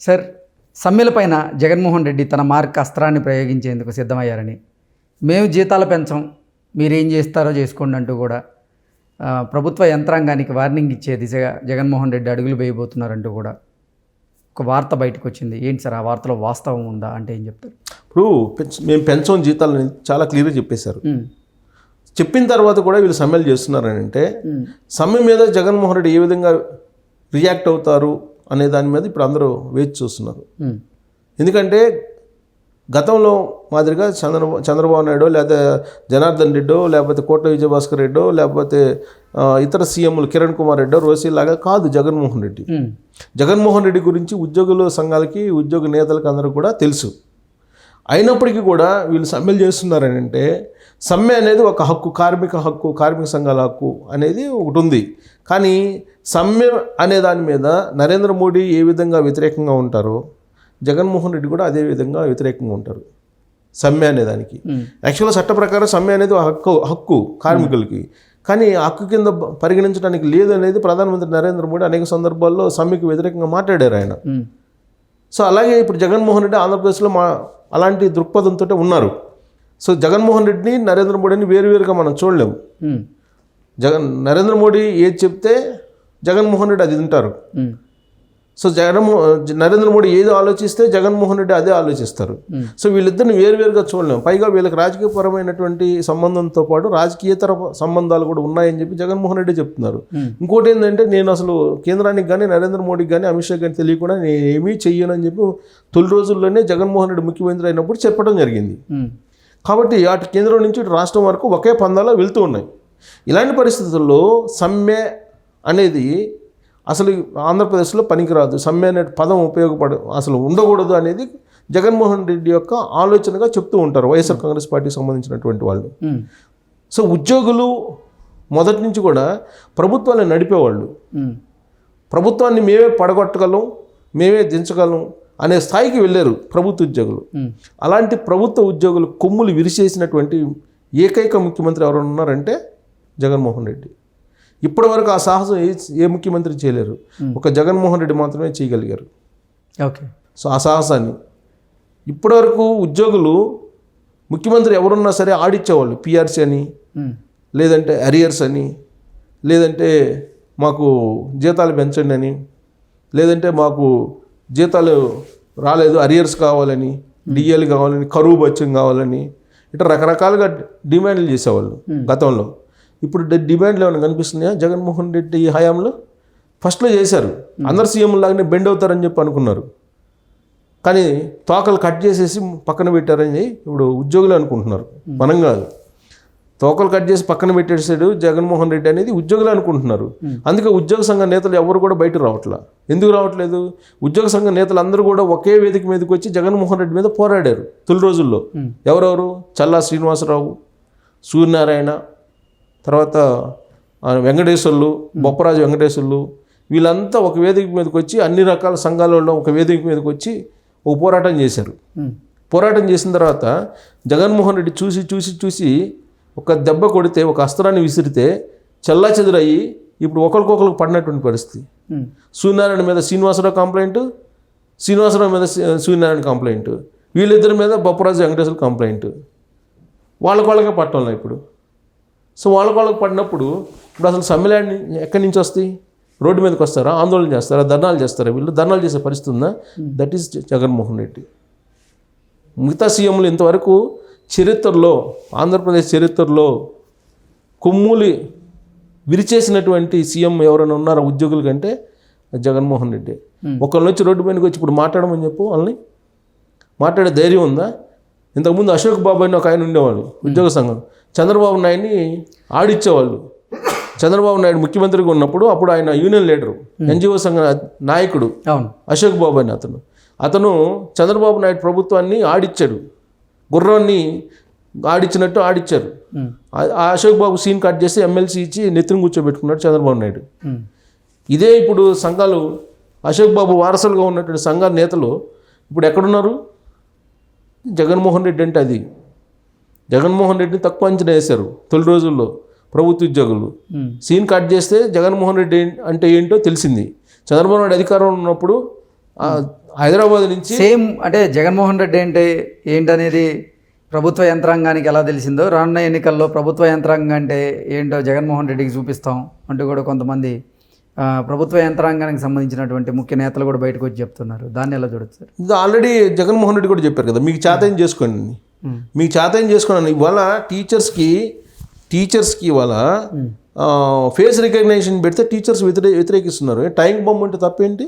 Sir, సమ్మెలపైన Jaganmohan Reddy తన mark అస్త్రాన్ని ప్రయోగించేందుకు సిద్ధమయ్యారని, మేము జీతాలు పెంచం, మీరేం చేస్తారో చేసుకోండి అంటూ కూడా ప్రభుత్వ యంత్రాంగానికి వార్నింగ్ ఇచ్చే దిశగా జగన్మోహన్ రెడ్డి అడుగులు వేయబోతున్నారంటూ కూడా ఒక వార్త బయటకు వచ్చింది. ఏంటి సార్, ఆ వార్తలో వాస్తవం ఉందా అంటే ఏం చెప్తారు? ఇప్పుడు మేము పెంచం జీతాలని చాలా క్లియర్గా చెప్పేశారు. చెప్పిన తర్వాత కూడా వీళ్ళు సమ్మెలు చేస్తున్నారని అంటే సమ్మె మీద జగన్మోహన్ రెడ్డి ఏ విధంగా రియాక్ట్ అవుతారు అనే దాని మీద ఇప్పుడు అందరూ వేచి చూస్తున్నారు. ఎందుకంటే గతంలో మాదిరిగా చంద్రబాబు నాయుడు లేదా జనార్దన్ రెడ్డో లేకపోతే కోట్ల విజయభాస్కర్ రెడ్డో లేకపోతే ఇతర సీఎంలు కిరణ్ కుమార్ రెడ్డో రోసీలాగా కాదు జగన్మోహన్ రెడ్డి. జగన్మోహన్ రెడ్డి గురించి ఉద్యోగుల సంఘాలకి ఉద్యోగ నేతలకు అందరూ కూడా తెలుసు. అయినప్పటికీ కూడా వీళ్ళు సమ్మెలు చేస్తున్నారని అంటే సమ్మె అనేది ఒక హక్కు, కార్మిక సంఘాల హక్కు అనేది ఒకటి ఉంది. కానీ సమ్మె అనే దాని మీద నరేంద్ర మోడీ ఏ విధంగా వ్యతిరేకంగా ఉంటారో జగన్మోహన్ రెడ్డి కూడా అదే విధంగా వ్యతిరేకంగా ఉంటారు సమ్మె అనేదానికి. యాక్చువల్గా చట్ట ప్రకారం సమ్మె అనేది హక్కు కార్మికులకి, కానీ హక్కు కింద పరిగణించడానికి లేదు అనేది ప్రధానమంత్రి నరేంద్ర మోడీ అనేక సందర్భాల్లో సమ్మెకు వ్యతిరేకంగా మాట్లాడారు ఆయన. సో అలాగే ఇప్పుడు జగన్మోహన్ రెడ్డి ఆంధ్రప్రదేశ్లో అలాంటి దృక్పథంతో ఉన్నారు. సో జగన్మోహన్ రెడ్డిని నరేంద్ర మోడీని వేరువేరుగా మనం చూడలేము. నరేంద్ర మోడీ ఏది చెప్తే జగన్మోహన్ రెడ్డి అది వింటారు. సో నరేంద్ర మోడీ ఏది ఆలోచిస్తే జగన్మోహన్ రెడ్డి అదే ఆలోచిస్తారు. సో వీళ్ళిద్దరిని వేరువేరుగా చూడలేము. పైగా వీళ్ళకి రాజకీయపరమైనటువంటి సంబంధంతో పాటు రాజకీయేతర సంబంధాలు కూడా ఉన్నాయని చెప్పి జగన్మోహన్ రెడ్డి చెప్తున్నారు. ఇంకోటి ఏంటంటే నేను అసలు కేంద్రానికి కానీ నరేంద్ర మోడీకి కానీ అమిత్ షా కానీ తెలియకుండా నేను ఏమీ చెయ్యనని చెప్పి తొలి రోజుల్లోనే జగన్మోహన్ రెడ్డి ముఖ్యమంత్రి అయినప్పుడు చెప్పడం జరిగింది. కాబట్టి అటు కేంద్రం నుంచి ఇటు రాష్ట్రం వరకు ఒకే పందాలో వెళ్తూ ఉన్నాయి. ఇలాంటి పరిస్థితుల్లో సమ్మె అనేది అసలు ఆంధ్రప్రదేశ్లో పనికిరాదు, సమ్మె అనే పదం అసలు ఉండకూడదు అనేది జగన్మోహన్ రెడ్డి యొక్క ఆలోచనగా చెప్తూ ఉంటారు వైఎస్ఆర్ కాంగ్రెస్ పార్టీకి సంబంధించినటువంటి వాళ్ళు. సో ఉద్యోగులు మొదటి నుంచి కూడా ప్రభుత్వాన్ని నడిపేవాళ్ళు, ప్రభుత్వాన్ని మేమే పడగొట్టగలం, మేమే దించగలం అనే స్థాయికి వెళ్ళారు ప్రభుత్వ ఉద్యోగులు. అలాంటి ప్రభుత్వ ఉద్యోగులు కొమ్ములు విరిచేసినటువంటి ఏకైక ముఖ్యమంత్రి ఎవరైనా ఉన్నారంటే జగన్మోహన్ రెడ్డి. ఇప్పటి వరకు ఆ సాహసం ఏ ముఖ్యమంత్రి చేయలేరు, ఒక జగన్మోహన్ రెడ్డి మాత్రమే చేయగలిగారు. ఓకే. సో ఆ సాహసాన్ని ఇప్పటివరకు ఉద్యోగులు ముఖ్యమంత్రి ఎవరున్నా సరే ఆడిచ్చేవాళ్ళు. పిఆర్సీ అని, లేదంటే అరియర్స్ అని, లేదంటే మాకు జీతాలు పెంచండి అని, లేదంటే మాకు జీతాలు రాలేదు అరియర్స్ కావాలని, డిఎల్ కావాలని, కరువు బత్యం కావాలని, ఇట్లా రకరకాలుగా డిమాండ్లు చేసేవాళ్ళు గతంలో. ఇప్పుడు డిమాండ్లు ఏమైనా కనిపిస్తున్నాయా జగన్మోహన్ రెడ్డి హయాంలో? ఫస్ట్లో చేశారు, అందరు సీఎంలాగానే బెండ్ అవుతారని చెప్పి అనుకున్నారు, కానీ తోకలు కట్ చేసేసి పక్కన పెట్టారని ఇప్పుడు ఉద్యోగులు అనుకుంటున్నారు, మనం కాదు. తోకలు కట్ చేసి పక్కన పెట్టేసాడు జగన్మోహన్ రెడ్డి అనేది ఉద్యోగులు అనుకుంటున్నారు. అందుకే ఉద్యోగ సంఘ నేతలు ఎవరు కూడా బయట రావట్లా. ఎందుకు రావట్లేదు? ఉద్యోగ సంఘ నేతలు అందరూ కూడా ఒకే వేదిక మీదకి వచ్చి జగన్మోహన్ రెడ్డి మీద పోరాడారు తొలి రోజుల్లో. ఎవరెవరు? చల్లా శ్రీనివాసరావు, సూర్యనారాయణ, తర్వాత వెంకటేశ్వర్లు, బొప్పరాజు వెంకటేశ్వర్లు, వీళ్ళంతా ఒక వేదిక మీదకి వచ్చి అన్ని రకాల సంఘాలలో ఒక వేదిక మీదకి వచ్చి ఒక పోరాటం చేశారు. పోరాటం చేసిన తర్వాత జగన్మోహన్ రెడ్డి చూసి ఒక దెబ్బ కొడితే, ఒక అస్త్రాన్ని విసిరితే చల్లా చెదురయ్యి ఇప్పుడు ఒకరికొకరికి పడినటువంటి పరిస్థితి. సూర్యనారాయణ మీద శ్రీనివాసరావు కంప్లైంట్, శ్రీనివాసరావు మీద సూర్యనారాయణ కంప్లైంట్, వీళ్ళిద్దరి మీద బొప్పరాజు వెంకటేశ్వర కంప్లైంట్. వాళ్ళకే పట్టడం ఇప్పుడు. సో వాళ్ళకి పడినప్పుడు ఇప్పుడు అసలు సమ్మెలాండి ఎక్కడి నుంచి వస్తాయి? రోడ్డు మీదకి వస్తారా? ఆందోళన చేస్తారా? ధర్నాలు చేస్తారా? వీళ్ళు ధర్నాలు చేసే పరిస్థితి ఉందా? That is Jaganmohan Reddy. మిగతా సీఎంలు ఇంతవరకు చరిత్రలో, ఆంధ్రప్రదేశ్ చరిత్రలో కొమ్ములు విరిచేసినటువంటి సీఎం ఎవరైనా ఉన్నారా ఉద్యోగుల కంటే? జగన్మోహన్ రెడ్డి. ఒకళ్ళ నుంచి రోడ్డు మీదకి వచ్చి ఇప్పుడు మాట్లాడమని చెప్పు, వాళ్ళని మాట్లాడే ధైర్యం ఉందా? ఇంతకుముందు అశోక్ బాబు అని ఒక ఆయన ఉండేవాళ్ళు ఉద్యోగ సంఘం, చంద్రబాబు నాయుడిని ఆడిచ్చేవాళ్ళు. చంద్రబాబు నాయుడు ముఖ్యమంత్రిగా ఉన్నప్పుడు అప్పుడు ఆయన యూనియన్ లీడరు, ఎన్జిఓ సంఘ నాయకుడు అశోక్ బాబు అని అతను చంద్రబాబు నాయుడు ప్రభుత్వాన్ని ఆడిచ్చాడు, గుర్రాన్ని ఆడిచ్చినట్టు ఆడిచ్చారు. ఆ అశోక్ బాబు సీన్ కట్ చేసి ఎమ్మెల్సీ ఇచ్చి నెత్తిని కూర్చోబెట్టుకున్నాడు చంద్రబాబు నాయుడు. ఇదే ఇప్పుడు సంఘాలు, అశోక్ బాబు వారసులుగా ఉన్నటువంటి సంఘాల నేతలు ఇప్పుడు ఎక్కడున్నారు? జగన్మోహన్ రెడ్డి అంటే అది. జగన్మోహన్ రెడ్డిని తక్కువ అంచనా వేశారు తొలి రోజుల్లో ప్రభుత్వ ఉద్యోగులు. సీన్ కట్ చేస్తే జగన్మోహన్ రెడ్డి అంటే ఏంటో తెలిసింది. చంద్రబాబు నాయుడు అధికారంలో ఉన్నప్పుడు హైదరాబాద్ నుంచి సేమ్ అంటే జగన్మోహన్ రెడ్డి అంటే ఏంటనేది ప్రభుత్వ యంత్రాంగానికి ఎలా తెలిసిందో రానున్న ఎన్నికల్లో ప్రభుత్వ యంత్రాంగం అంటే ఏంటో జగన్మోహన్ రెడ్డికి చూపిస్తాం అంటూ కూడా కొంతమంది ప్రభుత్వ యంత్రాంగానికి సంబంధించినటువంటి ముఖ్య నేతలు కూడా బయటకు వచ్చి చెప్తున్నారు. దాన్ని ఎలా చూడొచ్చు సార్? ఇది ఆల్రెడీ జగన్మోహన్ రెడ్డి కూడా చెప్పారు కదా, మీకు చేతయం చేసుకోండి, మీకు చేతయం చేసుకోండి. ఇవాళ టీచర్స్కి ఇవాళ ఫేస్ రికగ్నైజేషన్ పెడితే టీచర్స్ వ్యతిరేకిస్తున్నారు. టైం బొమ్మ అంటే తప్పేంటి?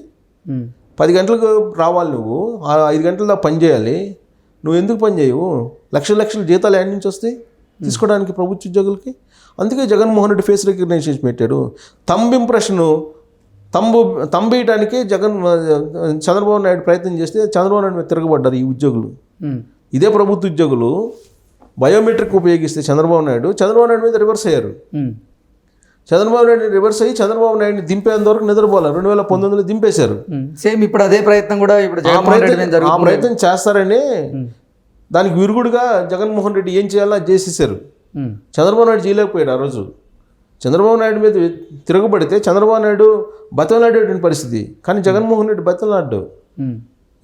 10 గంటలకు రావాలి, నువ్వు 5 గంటల దాకా పని చేయాలి, నువ్వు ఎందుకు పని చేయవు? లక్షల జీతాలు ఎక్కడి నుంచి వస్తాయి తీసుకోవడానికి ప్రభుత్వ ఉద్యోగులకి? అందుకే జగన్మోహన్ రెడ్డి ఫేస్ రికగ్నైజేషన్ పెట్టాడు. తంబేయడానికి చంద్రబాబు నాయుడు ప్రయత్నం చేస్తే చంద్రబాబు నాయుడు మీద తిరగబడ్డారు ఈ ఉద్యోగులు. ఇదే ప్రభుత్వ ఉద్యోగులు బయోమెట్రిక్ ఉపయోగిస్తే చంద్రబాబు నాయుడు మీద రివర్స్ అయ్యారు. చంద్రబాబు నాయుడు రివర్స్ అయ్యి చంద్రబాబు నాయుడిని దింపేంత వరకు నిద్రపోవాలి. 2019లో దింపేశారు. సేమ్ ఇప్పుడు అదే ప్రయత్నం కూడా ఆ ప్రయత్నం చేస్తారని దానికి విరుగుడుగా జగన్మోహన్ రెడ్డి ఏం చేయాలో అది చేసేసారు. చంద్రబాబు నాయుడు చేయలేకపోయాడు. ఆ రోజు చంద్రబాబు నాయుడు మీద తిరగబడితే చంద్రబాబు నాయుడు బతలాడేటువంటి పరిస్థితి, కానీ జగన్మోహన్ రెడ్డి బతలాడ్డు.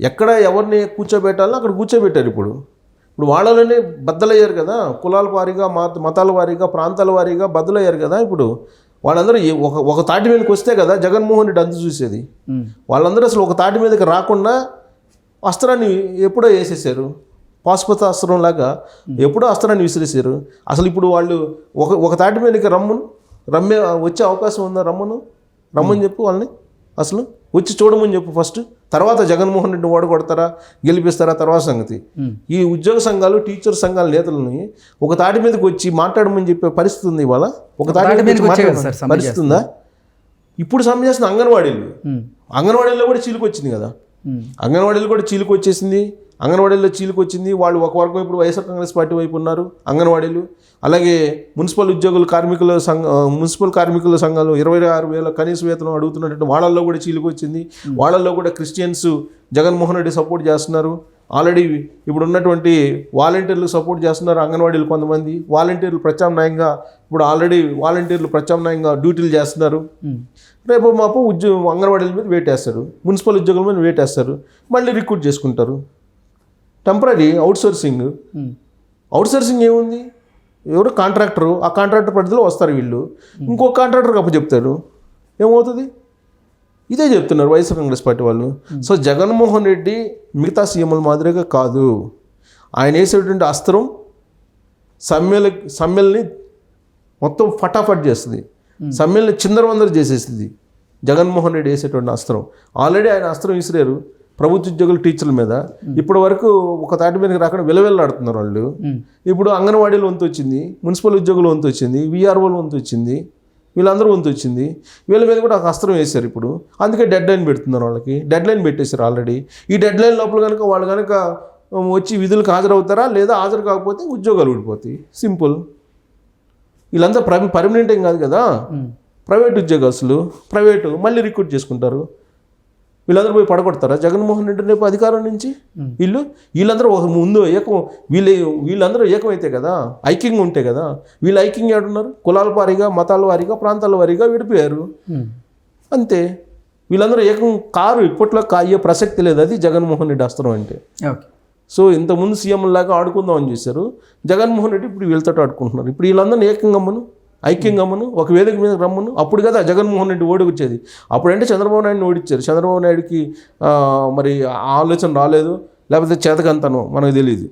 ఎక్కడ ఎవరిని కూర్చోబెట్టాలో అక్కడ కూర్చోబెట్టారు. ఇప్పుడు వాళ్ళలోనే బద్దలయ్యారు కదా, కులాల వారీగా మతాల వారీగా ప్రాంతాల వారీగా బద్దలయ్యారు కదా. ఇప్పుడు వాళ్ళందరూ ఒక తాటి మీదకి వస్తే కదా జగన్మోహన్ రెడ్డి అంత చూసేది. వాళ్ళందరూ అసలు ఒక తాటి మీదకి రాకుండా అస్త్రాన్ని ఎప్పుడో వేసేసారు, పాశుపత అస్త్రం లాగా ఎప్పుడో అస్త్రాన్ని విసిరేసారు. అసలు ఇప్పుడు వాళ్ళు ఒక తాటి మీదకి రమ్మే వచ్చే అవకాశం ఉందా? రమ్మని చెప్పు వాళ్ళని, అసలు వచ్చి చూడమని చెప్పు ఫస్ట్. తర్వాత జగన్మోహన్ రెడ్డి ఓడగొడతారా గెలిపిస్తారా తర్వాత సంగతి. ఈ ఉద్యోగ సంఘాలు టీచర్ సంఘాల నేతలని ఒక తాటి మీదకి వచ్చి మాట్లాడమని చెప్పే పరిస్థితి ఉంది ఇవాళ. ఒక తాటి మీదకి పరిస్థితి ఉందా? ఇప్పుడు సమ్మె చేస్తున్న అంగన్వాడీలో కూడా చీలికి వచ్చింది కదా. అంగన్వాడీలో కూడా చీలికి వచ్చేసింది. అంగన్వాడీలో చీలికి వచ్చింది. వాళ్ళు ఒక వర్గం ఇప్పుడు వైఎస్ఆర్ కాంగ్రెస్ పార్టీ వైపు ఉన్నారు అంగన్వాడీలు. అలాగే మున్సిపల్ కార్మికుల సంఘాలు 26,000 కనీస వేతనం అడుగుతున్నట్టు వాళ్ళల్లో కూడా చీలికి వచ్చింది. వాళ్ళల్లో కూడా క్రిస్టియన్స్ జగన్మోహన్ రెడ్డి సపోర్ట్ చేస్తున్నారు. ఆల్రెడీ ఇప్పుడు ఉన్నటువంటి వాలంటీర్లు సపోర్ట్ చేస్తున్నారు. అంగన్వాడీలు కొంతమంది వాలంటీర్లు ప్రత్యామ్నాయంగా డ్యూటీలు చేస్తున్నారు. రేపు మాపు అంగన్వాడీల మీద వేటేస్తారు, మున్సిపల్ ఉద్యోగుల మీద వేటేస్తారు, మళ్ళీ రిక్రూట్ చేసుకుంటారు. టెంపరీ అవుట్సోర్సింగ్ ఏముంది? ఎవరు కాంట్రాక్టరు, ఆ కాంట్రాక్టర్ పరిధిలో వస్తారు వీళ్ళు, ఇంకో కాంట్రాక్టర్కి అప్పచెప్తారు, ఏమవుతుంది? ఇదే చెప్తున్నారు వైఎస్ఆర్ కాంగ్రెస్ పార్టీ వాళ్ళు. సో జగన్మోహన్ రెడ్డి మిగతా సీఎంల మాదిరిగా కాదు. ఆయన వేసేటువంటి అస్త్రం సమ్మెల్ని మొత్తం ఫటాఫట్ చేస్తుంది, సమ్మెల్ని చిందరవందరు చేసేస్తుంది జగన్మోహన్ రెడ్డి వేసేటువంటి అస్త్రం. ఆల్రెడీ ఆయన అస్త్రం విసిరారు ప్రభుత్వ ఉద్యోగులు టీచర్ల మీద. ఇప్పటి వరకు ఒక తాటి మీదకి రాకుండా విలవిల్లాడుతున్నారు వాళ్ళు. ఇప్పుడు అంగన్వాడీలు వంతు వచ్చింది, మున్సిపల్ ఉద్యోగులు వంతు వచ్చింది, వీఆర్ఓలు వంతు వచ్చింది, వీళ్ళందరూ వంతు వచ్చింది. వీళ్ళ మీద కూడా ఒక అస్త్రం వేశారు ఇప్పుడు. అందుకే డెడ్ లైన్ పెడుతున్నారు, వాళ్ళకి డెడ్ లైన్ పెట్టేశారు ఆల్రెడీ. ఈ డెడ్ లైన్ లోపల కనుక వాళ్ళు కనుక వచ్చి విధులకు హాజరవుతారా, లేదా హాజరు కాకపోతే ఉద్యోగాలు ఊడిపోతాయి. సింపుల్. వీళ్ళంతా పర్మనెంట్ ఏం కాదు కదా, ప్రైవేట్ ఉద్యోగస్తులు, మళ్ళీ రిక్రూట్ చేసుకుంటారు. వీళ్ళందరూ పోయి పడగొడతారా జగన్మోహన్ రెడ్డి రేపు అధికారం నుంచి? వీళ్ళందరూ ఒక ముందు వీళ్ళందరూ ఏకమైతే కదా, ఐక్యంగా ఉంటే కదా. వీళ్ళు ఐక్యంగా ఏడున్నారు? కులాల వారీగా, మతాల వారీగా, ప్రాంతాల వారీగా విడిపోయారు అంతే. వీళ్ళందరూ ఏకం కారు. ఇప్పట్లో అయ్యే ప్రసక్తి లేదు. అది జగన్మోహన్ రెడ్డి అస్త్రం అంటే. సో ఇంతకుముందు సీఎంలాగా ఆడుకుందామని చేశారు. జగన్మోహన్ రెడ్డి ఇప్పుడు వీళ్ళతో ఆడుకుంటున్నారు. ఇప్పుడు వీళ్ళందరినీ ఐక్యంగా ఒక వేదిక మీద రమ్మను. అప్పుడు కదా జగన్మోహన్ రెడ్డి ఓడికొచ్చేది. అప్పుడంటే చంద్రబాబు నాయుడిని ఓడించారు. చంద్రబాబు నాయుడికి మరి ఆలోచన రాలేదు, లేకపోతే చేతకంతనం మనకు తెలియదు.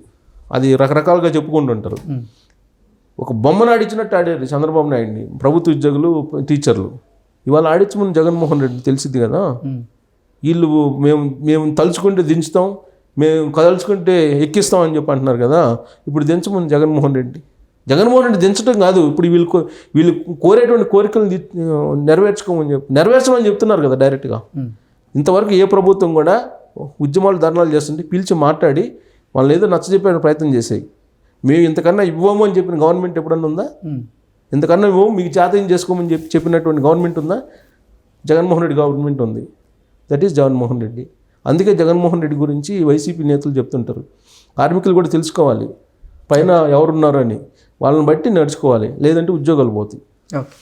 అది రకరకాలుగా చెప్పుకుంటుంటారు. ఒక బొమ్మను ఆడించినట్టు ఆడారు చంద్రబాబు నాయుడిని ప్రభుత్వ ఉద్యోగులు, టీచర్లు. ఇవాళ ఆడించమని జగన్మోహన్ రెడ్డి తెలిసింది కదా. వీళ్ళు మేము తలుచుకుంటే దించుతాం, మేము కదలుచుకుంటే ఎక్కిస్తాం అని చెప్పి అంటున్నారు కదా. ఇప్పుడు దించమని జగన్మోహన్ రెడ్డి దించడం కాదు, ఇప్పుడు వీళ్ళు కోరేటువంటి కోరికలను నెరవేర్చమని చెప్తున్నారు కదా డైరెక్ట్గా. ఇంతవరకు ఏ ప్రభుత్వం కూడా ఉద్యమాలు ధర్నాలు చేస్తుంటే పిలిచి మాట్లాడి వాళ్ళని ఏదో నచ్చజెప్పే ప్రయత్నం చేసాయి. మేము ఇంతకన్నా ఇవ్వము అని చెప్పిన గవర్నమెంట్ ఎప్పుడన్నా ఉందా? ఇంతకన్నా ఇవ్వము, మీకు చేతనం చేసుకోమని చెప్పినటువంటి గవర్నమెంట్ ఉందా? జగన్మోహన్ రెడ్డి గవర్నమెంట్ ఉంది. That is Jaganmohan Reddy. అందుకే జగన్మోహన్ రెడ్డి గురించి వైసీపీ నేతలు చెప్తుంటారు. కార్మికులు కూడా తెలుసుకోవాలి పైన ఎవరున్నారని, వాళ్ళని బట్టి నడుచుకోవాలి, లేదంటే ఉద్యోగాలు పోతాయి.